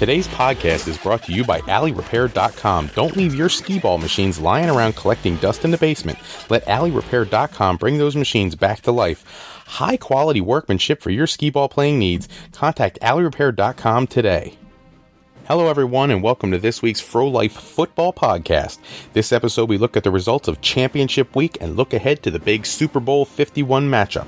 Today's podcast is brought to you by AlleyRepair.com. Don't leave your skee-ball machines lying around collecting dust in the basement. Let AlleyRepair.com bring those machines back to life. High-quality workmanship for your skee-ball playing needs. Contact AlleyRepair.com today. Hello everyone, and welcome to this week's Fro Life Football Podcast. This episode we look at the results of Championship Week and look ahead to the big Super Bowl 51 matchup.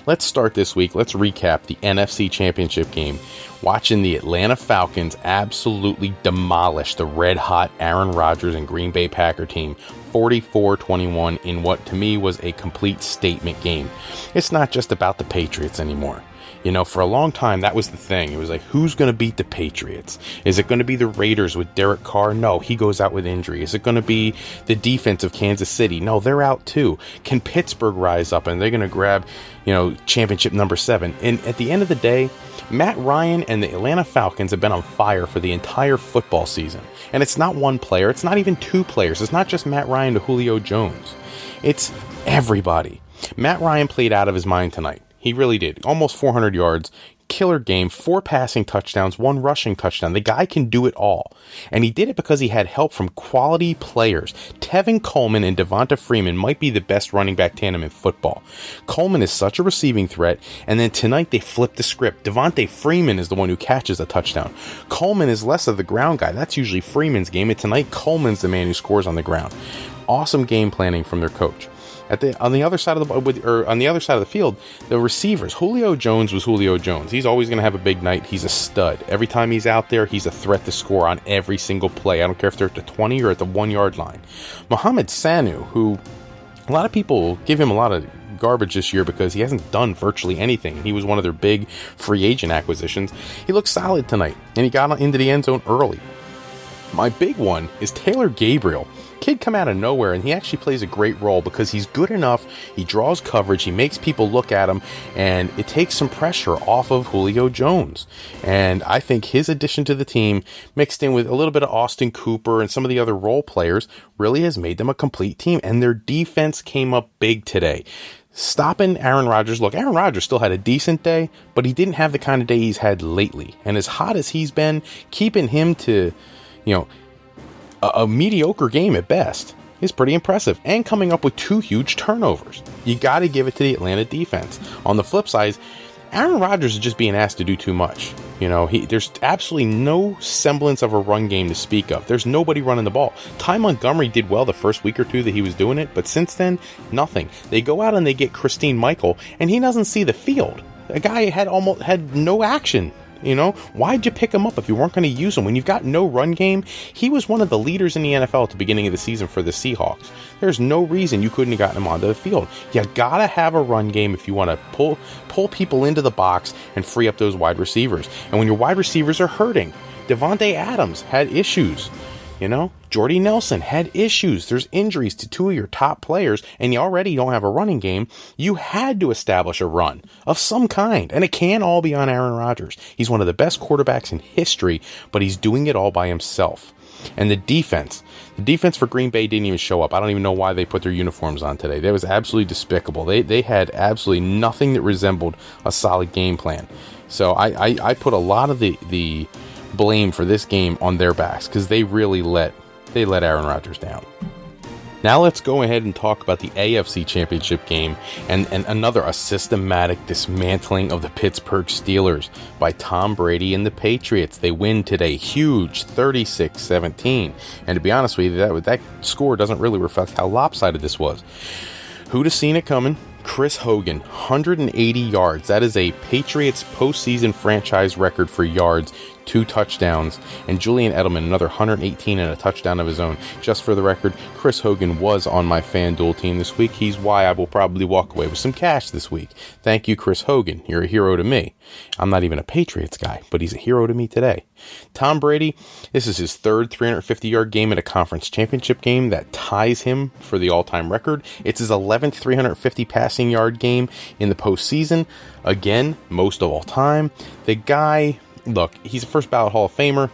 Let's start this week. Let's recap the NFC Championship game. Watching the Atlanta Falcons absolutely demolish the red-hot Aaron Rodgers and Green Bay Packer team 44-21 in what to me was a complete statement game. It's not just about the Patriots anymore. You know, for a long time, that was the thing. It was like, who's going to beat the Patriots? Is it going to be the Raiders with Derek Carr? No, he goes out with injury. Is it going to be the defense of Kansas City? No, they're out too. Can Pittsburgh rise up and they're going to grab, championship number 7? And at the end of the day, Matt Ryan and the Atlanta Falcons have been on fire for the entire football season. And it's not one player. It's not even two players. It's not just Matt Ryan to Julio Jones. It's everybody. Matt Ryan played out of his mind tonight. He really did. Almost 400 yards. Killer game. 4 passing touchdowns. 1 rushing touchdown. The guy can do it all. And he did it because he had help from quality players. Tevin Coleman and Devonta Freeman might be the best running back tandem in football. Coleman is such a receiving threat. And then tonight they flipped the script. Devonta Freeman is the one who catches a touchdown. Coleman is less of the ground guy. That's usually Freeman's game. And tonight Coleman's the man who scores on the ground. Awesome game planning from their coach. On the other side of the field, the receivers. Julio Jones was Julio Jones. He's always going to have a big night. He's a stud. Every time he's out there, he's a threat to score on every single play. I don't care if they're at the 20 or at the 1-yard line. Mohamed Sanu, who a lot of people give him a lot of garbage this year because he hasn't done virtually anything. He was one of their big free agent acquisitions. He looked solid tonight, and he got into the end zone early. My big one is Taylor Gabriel. Kid come out of nowhere, and he actually plays a great role because he's good enough. He draws coverage. He makes people look at him, and it takes some pressure off of Julio Jones. And I think his addition to the team, mixed in with a little bit of Austin Cooper and some of the other role players, really has made them a complete team. And their defense came up big today. Stopping Aaron Rodgers. Look, Aaron Rodgers still had a decent day, but he didn't have the kind of day he's had lately. And as hot as he's been, keeping him to, a mediocre game at best is pretty impressive, and coming up with 2 huge turnovers. You got to give it to the Atlanta defense. On the flip side, Aaron Rodgers is just being asked to do too much. There's absolutely no semblance of a run game to speak of. There's nobody running the ball. Ty Montgomery did well the first week or two that he was doing it, but since then, nothing. They go out and they get Christine Michael, and he doesn't see the field. A guy had no action. Why'd you pick him up if you weren't going to use him? When you've got no run game, he was one of the leaders in the NFL at the beginning of the season for the Seahawks. There's no reason you couldn't have gotten him onto the field. You gotta have a run game if you want to pull people into the box and free up those wide receivers. And when your wide receivers are hurting, Devontae Adams had issues. Jordy Nelson had issues. There's injuries to 2 of your top players, and you already don't have a running game. You had to establish a run of some kind, and it can't all be on Aaron Rodgers. He's one of the best quarterbacks in history, but he's doing it all by himself. And the defense for Green Bay didn't even show up. I don't even know why they put their uniforms on today. That was absolutely despicable. They had absolutely nothing that resembled a solid game plan. So I put a lot of the blame for this game on their backs because they really let Aaron Rodgers down. Now let's go ahead and talk about the AFC Championship game and a systematic dismantling of the Pittsburgh Steelers by Tom Brady and the Patriots. They win today, huge, 36-17. And to be honest with you, that score doesn't really reflect how lopsided this was. Who'd have seen it coming? Chris Hogan, 180 yards. That is a Patriots postseason franchise record for yards. 2 touchdowns, and Julian Edelman another 118 and a touchdown of his own. Just for the record, Chris Hogan was on my FanDuel team this week. He's why I will probably walk away with some cash this week. Thank you, Chris Hogan. You're a hero to me. I'm not even a Patriots guy, but he's a hero to me today. Tom Brady, this is his 3rd 350-yard game in a conference championship game that ties him for the all-time record. It's his 11th 350 passing yard game in the postseason. Again, most of all time. The guy... Look, he's a first ballot Hall of Famer.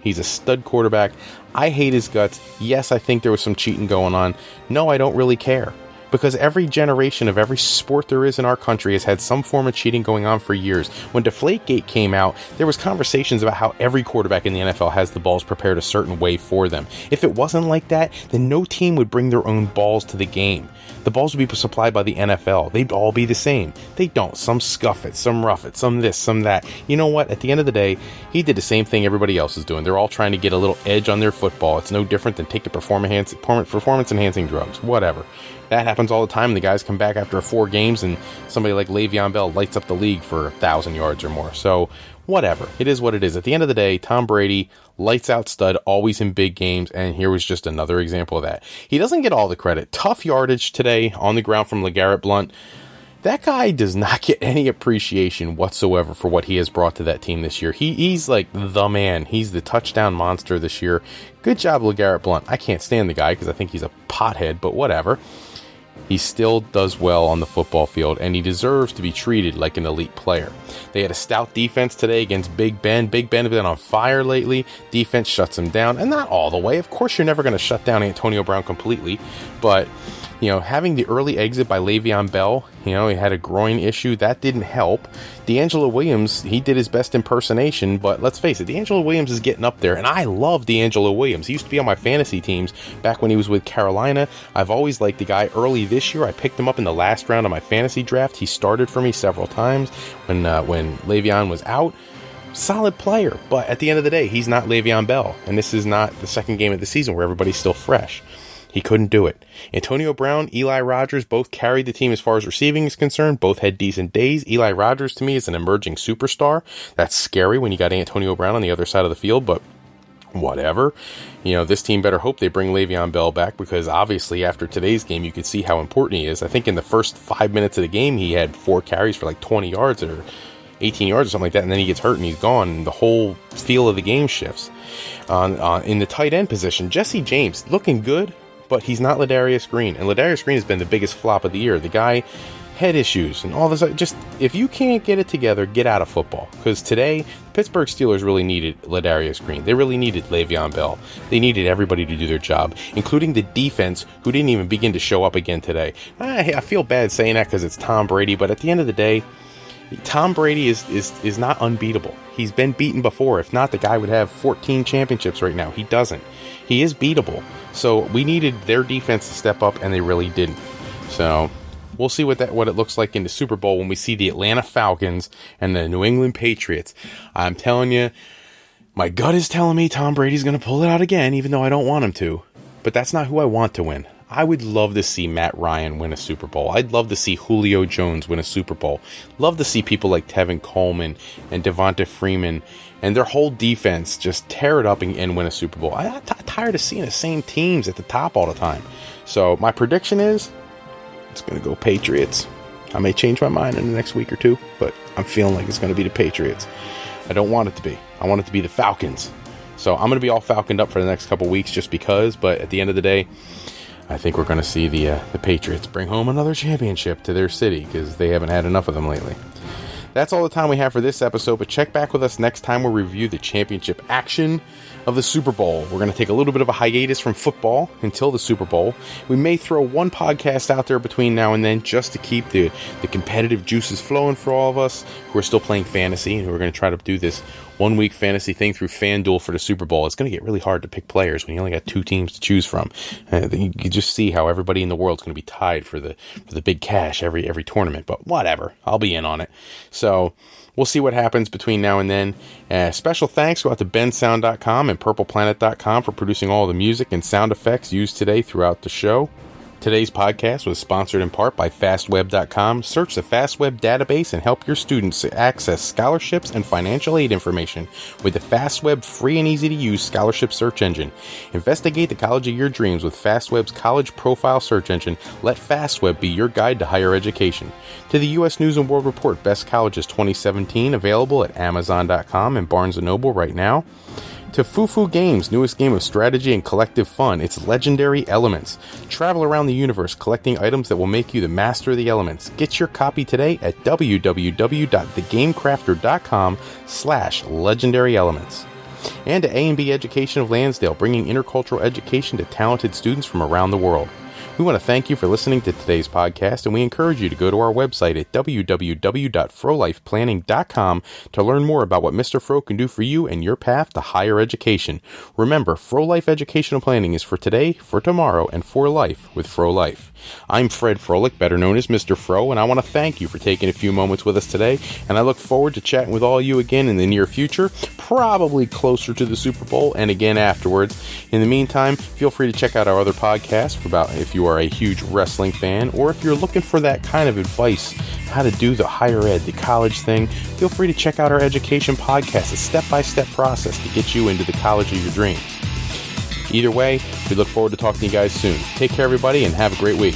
He's a stud quarterback. I hate his guts. Yes, I think there was some cheating going on. No, I don't really care. because every generation of every sport there is in our country has had some form of cheating going on for years. When Deflategate came out, there was conversations about how every quarterback in the NFL has the balls prepared a certain way for them. If it wasn't like that, then no team would bring their own balls to the game. The balls would be supplied by the NFL. They'd all be the same. They don't. Some scuff it, some rough it, some this, some that. You know what? At the end of the day, he did the same thing everybody else is doing. They're all trying to get a little edge on their football. It's no different than taking performance-enhancing drugs. Whatever. That happens all the time. The guys come back after 4 games and somebody like Le'Veon Bell lights up the league for 1,000 yards or more. So, whatever. It is what it is. At the end of the day, Tom Brady, lights out stud, always in big games, and here was just another example of that. He doesn't get all the credit. Tough yardage today on the ground from LeGarrette Blount. That guy does not get any appreciation whatsoever for what he has brought to that team this year. He's like the man. He's the touchdown monster this year. Good job, LeGarrette Blount. I can't stand the guy because I think he's a pothead, but whatever. He still does well on the football field, and he deserves to be treated like an elite player. They had a stout defense today against Big Ben. Big Ben has been on fire lately. Defense shuts him down, and not all the way. Of course, you're never going to shut down Antonio Brown completely, but having the early exit by Le'Veon Bell, he had a groin issue. That didn't help. D'Angelo Williams, he did his best impersonation, but let's face it, D'Angelo Williams is getting up there, and I love D'Angelo Williams. He used to be on my fantasy teams back when he was with Carolina. I've always liked the guy. Early this year, I picked him up in the last round of my fantasy draft. He started for me several times when Le'Veon was out. Solid player, but at the end of the day, he's not Le'Veon Bell, and this is not the second game of the season where everybody's still fresh. He couldn't do it. Antonio Brown, Eli Rogers both carried the team as far as receiving is concerned. Both had decent days. Eli Rogers, to me, is an emerging superstar. That's scary when you got Antonio Brown on the other side of the field, but whatever. This team better hope they bring Le'Veon Bell back, because obviously after today's game, you could see how important he is. I think in the first 5 minutes of the game, he had 4 carries for like 20 yards or 18 yards or something like that, and then he gets hurt and he's gone, and the whole feel of the game shifts. In the tight end position, Jesse James, looking good, but he's not Ladarius Green, and Ladarius Green has been the biggest flop of the year. The guy, head issues and all this. Just, if you can't get it together, get out of football, because today, the Pittsburgh Steelers really needed Ladarius Green. They really needed Le'Veon Bell. They needed everybody to do their job, including the defense, who didn't even begin to show up again today. I feel bad saying that because it's Tom Brady, but at the end of the day, Tom Brady is not unbeatable. He's been beaten before. If not, the guy would have 14 championships right now. He doesn't. He is beatable. So we needed their defense to step up, and they really didn't. So we'll see what it looks like in the Super Bowl when we see the Atlanta Falcons and the New England Patriots. I'm telling you, my gut is telling me Tom Brady's going to pull it out again, even though I don't want him to. But that's not who I want to win. I would love to see Matt Ryan win a Super Bowl. I'd love to see Julio Jones win a Super Bowl. Love to see people like Tevin Coleman and Devonta Freeman and their whole defense just tear it up and win a Super Bowl. I'm tired of seeing the same teams at the top all the time. So my prediction is it's going to go Patriots. I may change my mind in the next week or two, but I'm feeling like it's going to be the Patriots. I don't want it to be. I want it to be the Falcons. So I'm going to be all falconed up for the next couple weeks just because, but at the end of the day, I think we're going to see the Patriots bring home another championship to their city, because they haven't had enough of them lately. That's all the time we have for this episode, but check back with us next time we'll review the championship action of the Super Bowl. We're going to take a little bit of a hiatus from football until the Super Bowl. We may throw one podcast out there between now and then just to keep the competitive juices flowing for all of us who are still playing fantasy and who are going to try to do this 1 week fantasy thing through FanDuel for the Super Bowl. It's going to get really hard to pick players when you only got 2 teams to choose from. You just see how everybody in the world is going to be tied for the big cash every tournament. But whatever, I'll be in on it. So we'll see what happens between now and then. Special thanks go out to bensound.com and purpleplanet.com for producing all the music and sound effects used today throughout the show. Today's podcast was sponsored in part by fastweb.com. Search the FastWeb database and help your students access scholarships and financial aid information with the FastWeb free and easy to use scholarship search engine. Investigate the college of your dreams with FastWeb's college profile search engine. Let FastWeb be your guide to higher education. To the U.S. News & World Report Best Colleges 2017, available at Amazon.com and Barnes & Noble right now. To Fufu Games, newest game of strategy and collective fun, it's Legendary Elements. Travel around the universe collecting items that will make you the master of the elements. Get your copy today at www.thegamecrafter.com/legendaryelements. And to A&B Education of Lansdale, bringing intercultural education to talented students from around the world. We want to thank you for listening to today's podcast, and we encourage you to go to our website at www.frolifeplanning.com to learn more about what Mr. Fro can do for you and your path to higher education. Remember, Fro Life Educational Planning is for today, for tomorrow, and for life with Fro Life. I'm Fred Froelich, better known as Mr. Fro, and I want to thank you for taking a few moments with us today, and I look forward to chatting with all you again in the near future, probably closer to the Super Bowl and again afterwards. In the meantime, feel free to check out our other podcasts about if you are a huge wrestling fan, or if you're looking for that kind of advice, how to do the higher ed, the college thing. Feel free to check out our education podcast, a step-by-step process to get you into the college of your dreams. Either way, we look forward to talking to you guys soon. Take care, everybody, and have a great week.